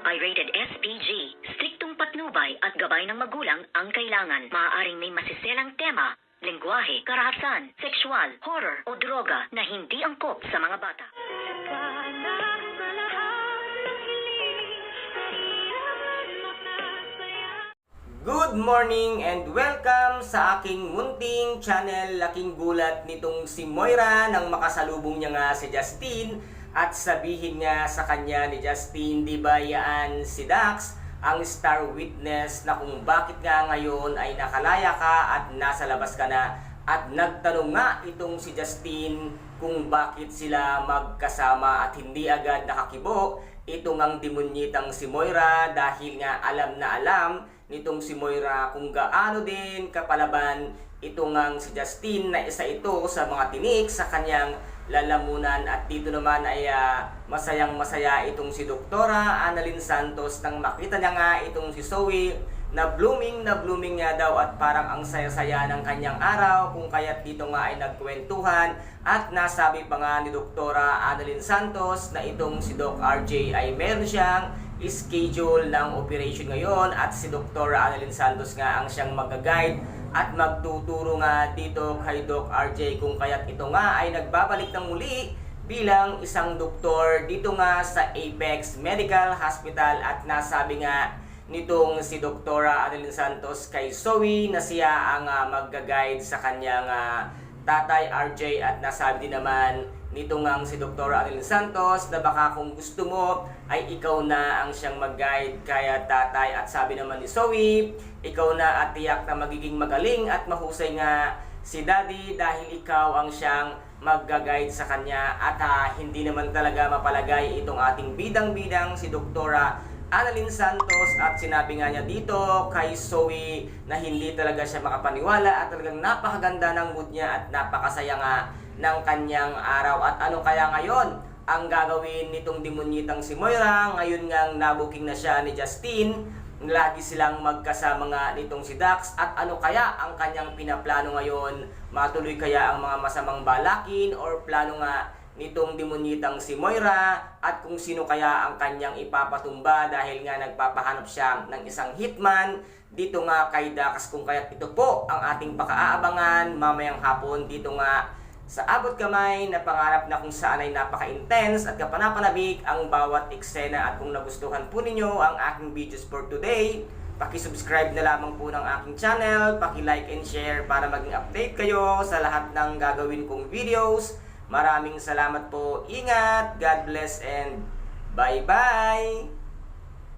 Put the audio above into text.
Pirated SPG. Striktong patnubay at gabay ng magulang ang kailangan. Maaaring may masiselang tema, lengguwahe, karahasan, sexual, horror o droga na hindi angkop sa mga bata. Good morning and welcome sa aking munting channel, Laking Gulat nitong si Moira nang makasalubong niya nga si Justine at sabihin nga sa kanya ni Justine, di ba yan si Dax, ang star witness na kung bakit nga ngayon ay nakalaya ka at nasa labas ka na. At nagtanong nga itong si Justine kung bakit sila magkasama at hindi agad nakakibo itong ang demonyitang si Moira dahil nga alam na alam nitong si Moira kung gaano din kapalaban itong ang si Justine na isa ito sa mga tinik sa kanyang lalamunan. At dito naman ay masayang masaya itong si Doktora Annalyn Santos nang makita niya nga itong si Zoe na blooming nga daw at parang ang saya-saya ng kanyang araw kung kaya't dito nga ay nagkwentuhan at nasabi pa nga ni Doktora Annalyn Santos na itong si Doc RJ ay meron siyang schedule ng operation ngayon at si Dr. Annalyn Santos nga ang siyang mag-guide at magtuturo nga dito kay Doc RJ kung kaya't ito nga ay nagbabalik ng muli bilang isang doktor dito nga sa Apex Medical Hospital. At nasabi nga nitong si Dr. Annalyn Santos kay Zoe na siya ang mag-guide sa kanyang tatay RJ at nasabi din naman nito nga si Dr. Annalyn Santos na baka kung gusto mo ay ikaw na ang siyang mag-guide kaya tatay. At sabi naman ni Zoe, ikaw na at tiyak na magiging magaling at mahusay nga si daddy dahil ikaw ang siyang mag-guide sa kanya. At hindi naman talaga mapalagay itong ating bidang-bidang si Dr. Annalyn Santos at sinabi nga niya dito kay Zoe na hindi talaga siya makapaniwala at talagang napakaganda ng mood niya at napakasaya nga ng kanyang araw. At ano kaya ngayon ang gagawin nitong demonyitang si Moira ngayon ngang nabuking na siya ni Justine, lagi silang magkasama nga nitong si Dax, at ano kaya ang kanyang pinaplano ngayon? Matuloy kaya ang mga masamang balakin or plano nga nitong demonyitang si Moira at kung sino kaya ang kanyang ipapatumba dahil nga nagpapahanap siya ng isang hitman dito nga kay Dax. Kung kaya't ito po ang ating pakaabangan mamayang hapon dito nga sa Abot Kamay na pangarap na kung saan ay napaka-intense at kapanapanabik ang bawat eksena. At kung nagustuhan po ninyo ang aking videos for today, paki-subscribe na lamang po ng aking channel, paki-like and share para maging update kayo sa lahat ng gagawin kong videos. Maraming salamat po. Ingat, God bless and bye-bye!